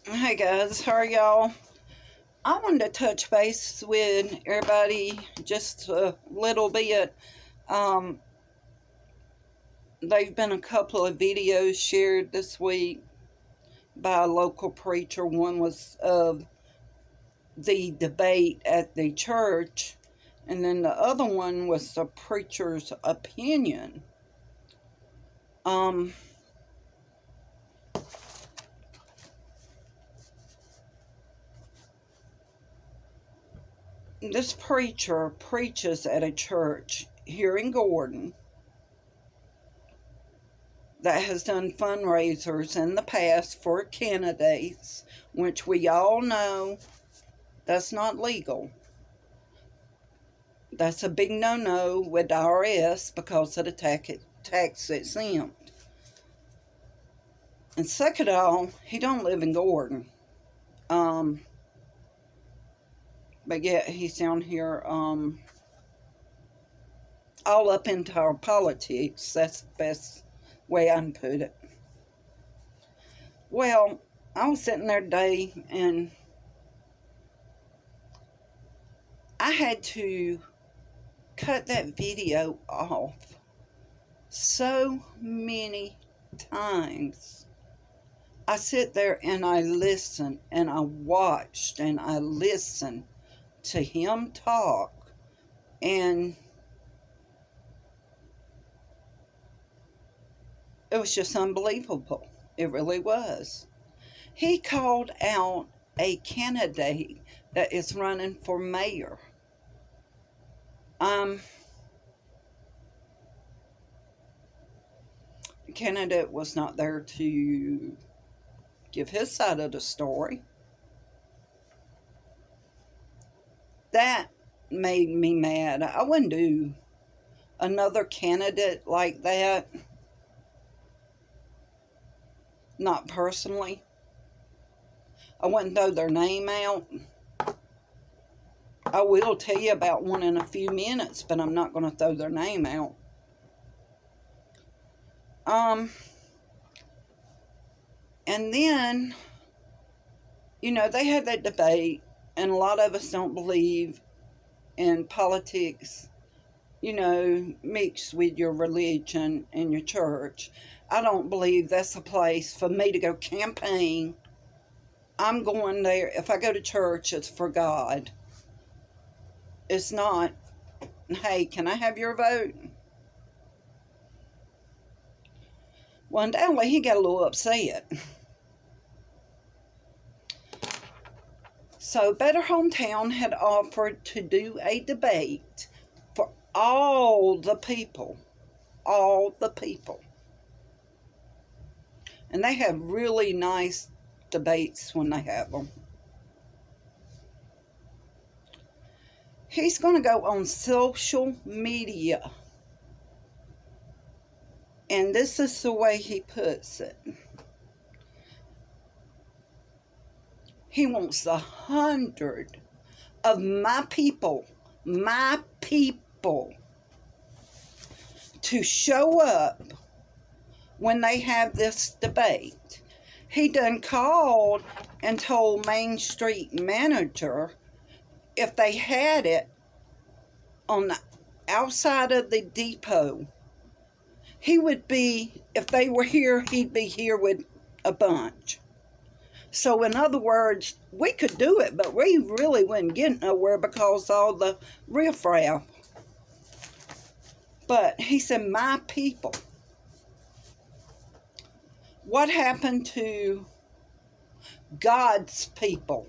Hey guys, how are y'all? I wanted to touch base with everybody just a little bit. Um, there've been a couple of videos shared this week by a local preacher. One was of the debate at the church, and then the other one was the preacher's opinion. Um, this preacher preaches at a church here in Gordon that has done fundraisers in the past for candidates, which we all know that's not legal. That's a big no-no with the IRS because of the tax exempt. And second of all, he don't live in Gordon. Um, but yet he's down here all up into our politics. That's the best way I can put it. Well, I was sitting there today and I had to cut that video off so many times. I sit there and I listen and I watched and I listened to him talk, and it was just unbelievable. It really was. He called out a candidate that is running for mayor. The candidate was not there to give his side of the story. That made me mad. I wouldn't do another candidate like that, not personally. I wouldn't throw their name out. I will tell you about one in a few minutes, but I'm not going to throw their name out. And then, they had that debate, and a lot of us don't believe in politics, mixed with your religion and your church. I don't believe that's a place for me to go campaign. I'm going there. If I go to church, it's for God. It's not, hey, can I have your vote? Well, undoubtedly, he got a little upset. So, Better Hometown had offered to do a debate for all the people. All the people. And they have really nice debates when they have them. He's going to go on social media. And this is the way he puts it. He wants 100 of my people, to show up when they have this debate. He done called and told Main Street manager if they had it on the outside of the depot, he would be, if they were here, he'd be here with a bunch. So in other words, we could do it, but we really wouldn't get nowhere because all the riffraff. But he said, my people. What happened to God's people?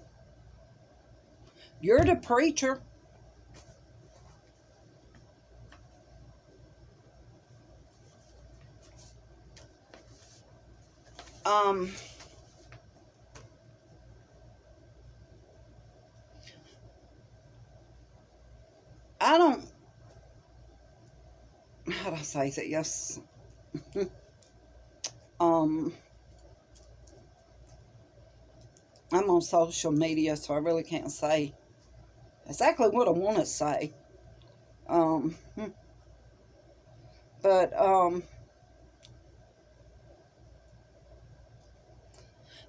You're the preacher. I don't, how do I say that? Yes. I'm on social media, so I really can't say exactly what I want to say. Um, but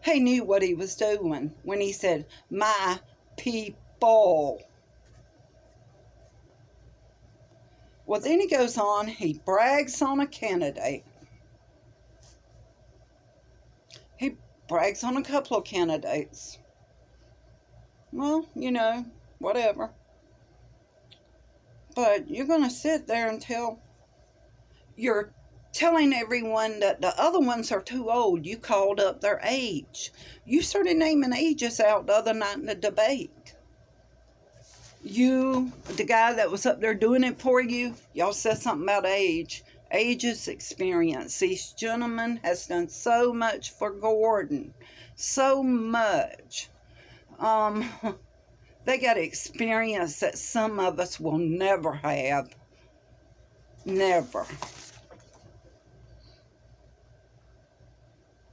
He knew what he was doing when he said, my people. Well, then he goes on, he brags on a candidate. He brags on a couple of candidates. Well, you know, whatever. But you're going to sit there until you're telling everyone that the other ones are too old. You called up their age. You started naming ages out the other night in the debate. You, the guy that was up there doing it for you, y'all said something about age. Age is experience. These gentlemen has done so much for Gordon. So much. They got experience that some of us will never have. Never.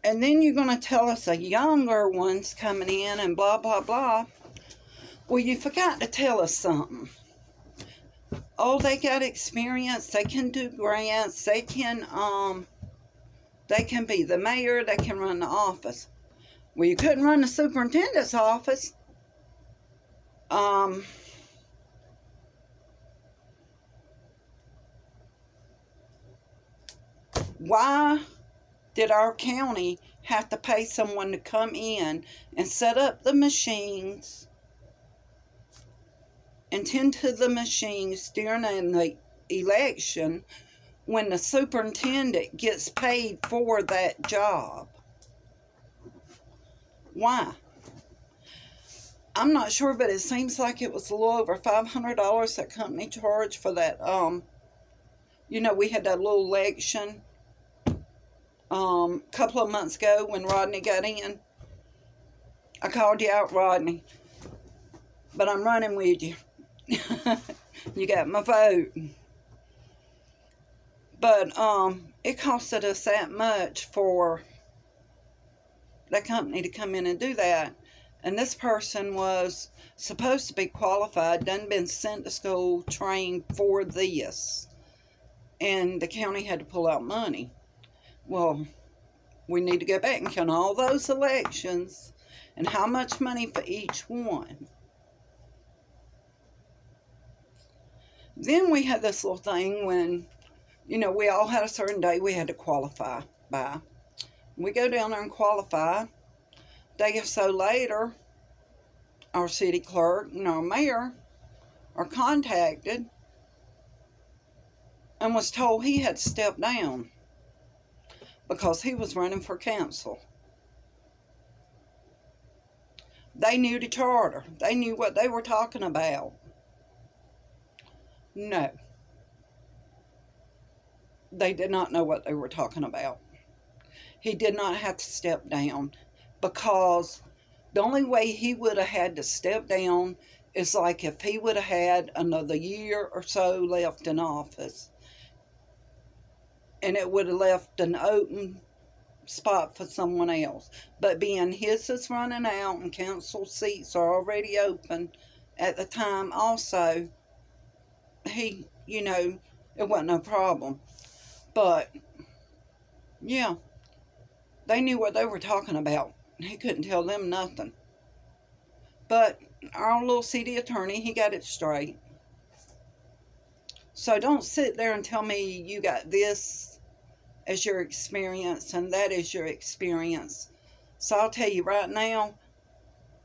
And then you're going to tell us the younger ones coming in and blah, blah, blah. Well, you forgot to tell us something. Oh, they got experience. They can do grants. They can be the mayor. They can run the office. Well, you couldn't run the superintendent's office. Why did our county have to pay someone to come in and set up the machines and tend to the machines during the election when the superintendent gets paid for that job? Why? I'm not sure, but it seems like it was a little over $500 that company charged for that. You know, we had that little election couple of months ago when Rodney got in. I called you out, Rodney, but I'm running with you. You got my vote. But it costed us that much for that company to come in and do that. And this person was supposed to be qualified, done been sent to school, trained for this. And the county had to pull out money. Well, we need to go back and count all those elections and how much money for each one. Then we had this little thing when, you know, we all had a certain day we had to qualify by. We go down there and qualify. Day or so later, our city clerk and our mayor are contacted and was told he had to step down because he was running for council. They knew the charter. They knew what they were talking about. No. They did not know what they were talking about. He did not have to step down because the only way he would have had to step down is like if he would have had another year or so left in office. And it would have left an open spot for someone else. But being his is running out and council seats are already open at the time also, he, you know, it wasn't no problem. But, yeah, they knew what they were talking about. He couldn't tell them nothing. But our little city attorney, he got it straight. So don't sit there and tell me you got this as your experience and that is your experience. So I'll tell you right now,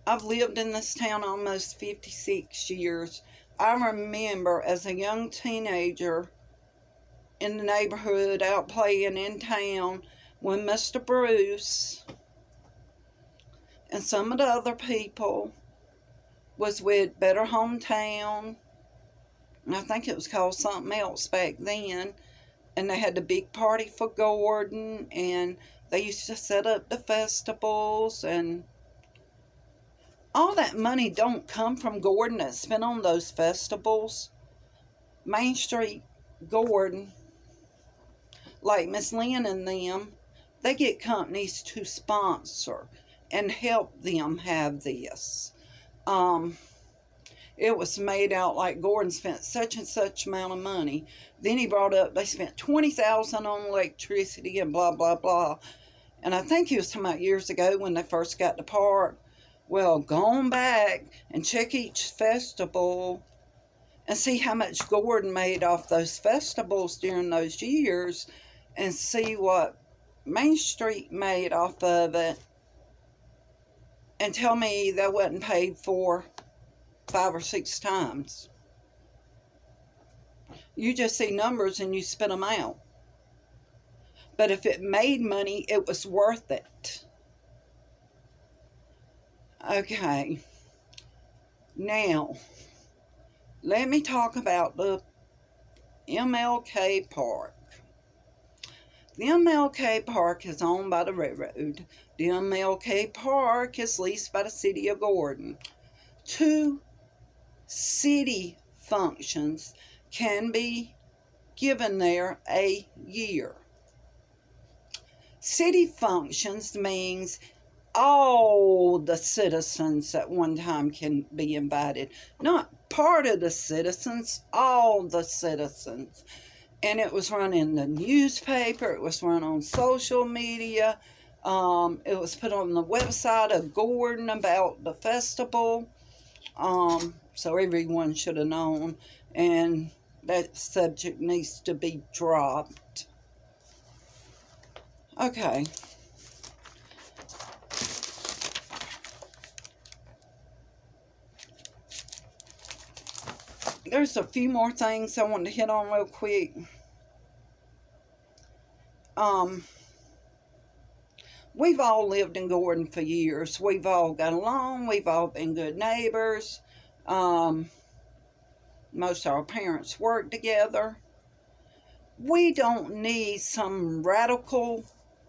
I've lived in this town almost 56 years. I remember as a young teenager in the neighborhood out playing in town when Mr. Bruce and some of the other people was with Better Hometown, and I think it was called something else back then, and they had the big party for Gordon, and they used to set up the festivals, and all that money don't come from Gordon that's spent on those festivals. Main Street, Gordon, like Miss Lynn and them, they get companies to sponsor and help them have this. It was made out like Gordon spent such and such amount of money. Then he brought up they spent $20,000 on electricity and blah, blah, blah. And I think he was talking about years ago when they first got the park. Well, go on back and check each festival and see how much Gordon made off those festivals during those years, and see what Main Street made off of it, and tell me that wasn't paid for 5 or 6 times. You just see numbers and you spit them out. But if it made money, it was worth it. Okay. Now, let me talk about the MLK Park. The MLK Park is owned by the railroad. The MLK Park is leased by the city of Gordon. 2 city functions can be given there a year. City functions means all the citizens at one time can be invited. Not part of the citizens, all the citizens. And it was run in the newspaper, it was run on social media, it was put on the website of Gordon about the festival, so everyone should have known, and that subject needs to be dropped. Okay. There's a few more things I want to hit on real quick. We've all lived in Gordon for years. We've all got along. We've all been good neighbors. Most of our parents work together. We don't need some radical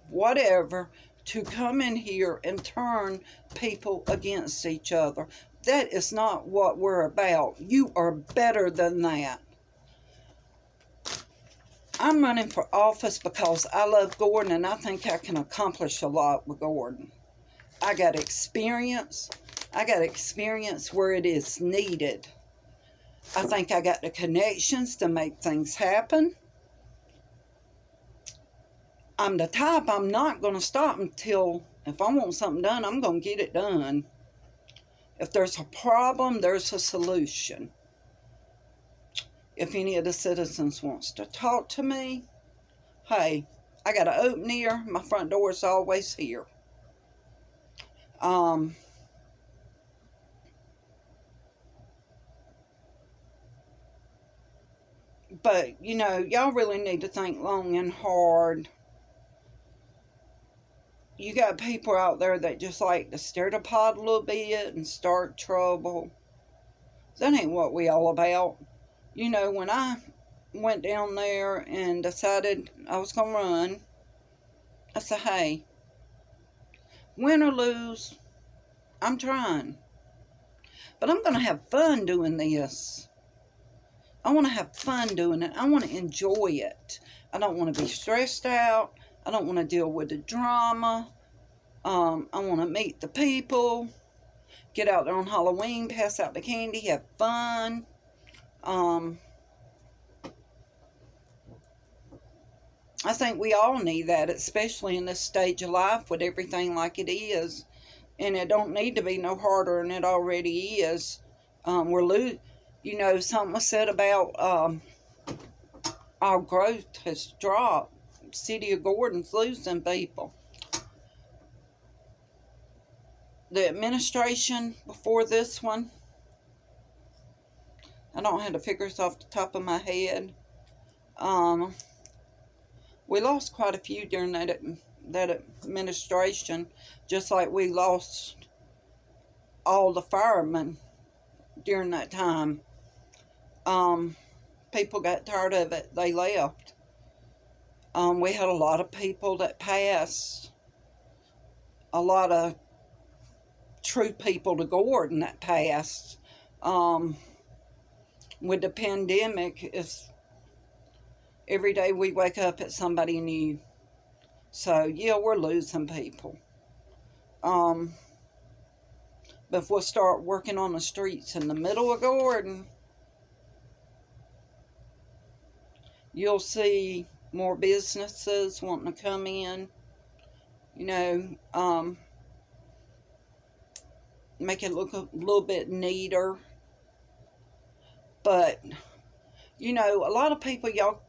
whatever to come in here and turn people against each other. That is not what we're about. You are better than that. I'm running for office because I love Gordon and I think I can accomplish a lot with Gordon. I got experience. I got experience where it is needed. I think I got the connections to make things happen. I'm the type, I'm not going to stop until, if I want something done, I'm going to get it done. If there's a problem, there's a solution. If any of the citizens wants to talk to me, hey, I got an open ear. My front door is always here. But, you know, y'all really need to think long and hard. You got people out there that just like to stir the pot a little bit and start trouble. That ain't what we all about. You know, when I went down there and decided I was going to run, I said, hey, win or lose, I'm trying. But I'm going to have fun doing this. I want to have fun doing it. I want to enjoy it. I don't want to be stressed out. I don't want to deal with the drama. I want to meet the people, get out there on Halloween, pass out the candy, have fun. I think we all need that, especially in this stage of life with everything like it is. And it don't need to be no harder than it already is. You know, something was said about our growth has dropped. City of Gordon's losing people. The administration before this one, I don't have the figures off the top of my head. We lost quite a few during that administration, just like we lost all the firemen during that time. People got tired of it. They left. We had a lot of people that passed. A lot of true people to Gordon that passed. With the pandemic, it's every day we wake up it's somebody new. So yeah, we're losing people. But if we'll start working on the streets in the middle of Gordon, you'll see more businesses wanting to come in. you know, make it look a little bit neater. But, you know, a lot of people, y'all,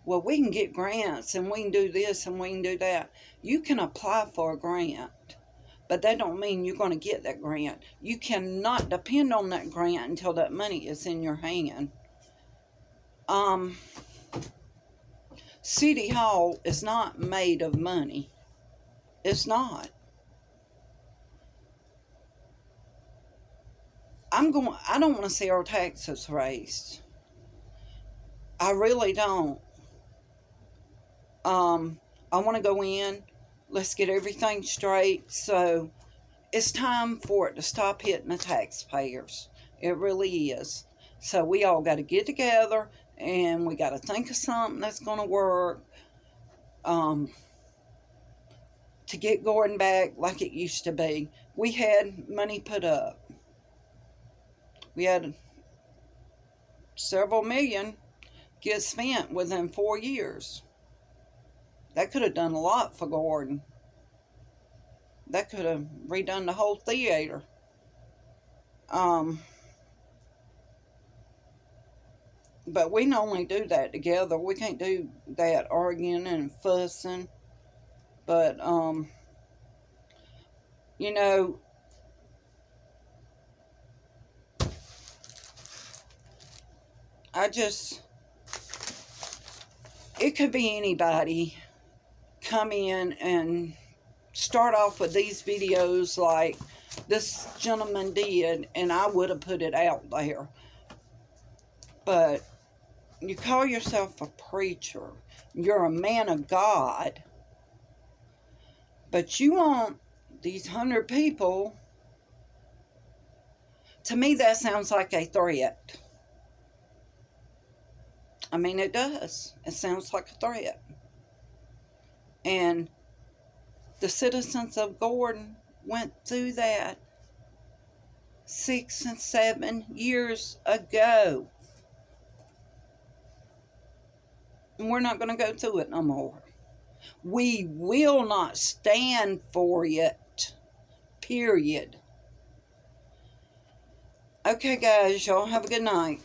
well, we can get grants and we can do this and we can do that. You can apply for a grant, but that don't mean you're going to get that grant. You cannot depend on that grant until that money is in your hand. City Hall is not made of money. It's not. I don't want to see our taxes raised. I really don't. I want to go in, let's get everything straight. So it's time for it to stop hitting the taxpayers. It really is. So we all got to get together and we got to think of something that's going to work to get Gordon back like it used to be. We had money put up. We had several million get spent within 4 years. That could have done a lot for Gordon. That could have redone the whole theater. But we normally do that together. We can't do that arguing and fussing. But, you know, it could be anybody come in and start off with these videos like this gentleman did, and I would have put it out there. But you call yourself a preacher, you're a man of God, but you want these 100 people, to me that sounds like a threat. I mean, it does. It sounds like a threat. And the citizens of Gordon went through that 6 and 7 years ago. And we're not going to go through it no more. We will not stand for it. Period. Okay, guys, y'all have a good night.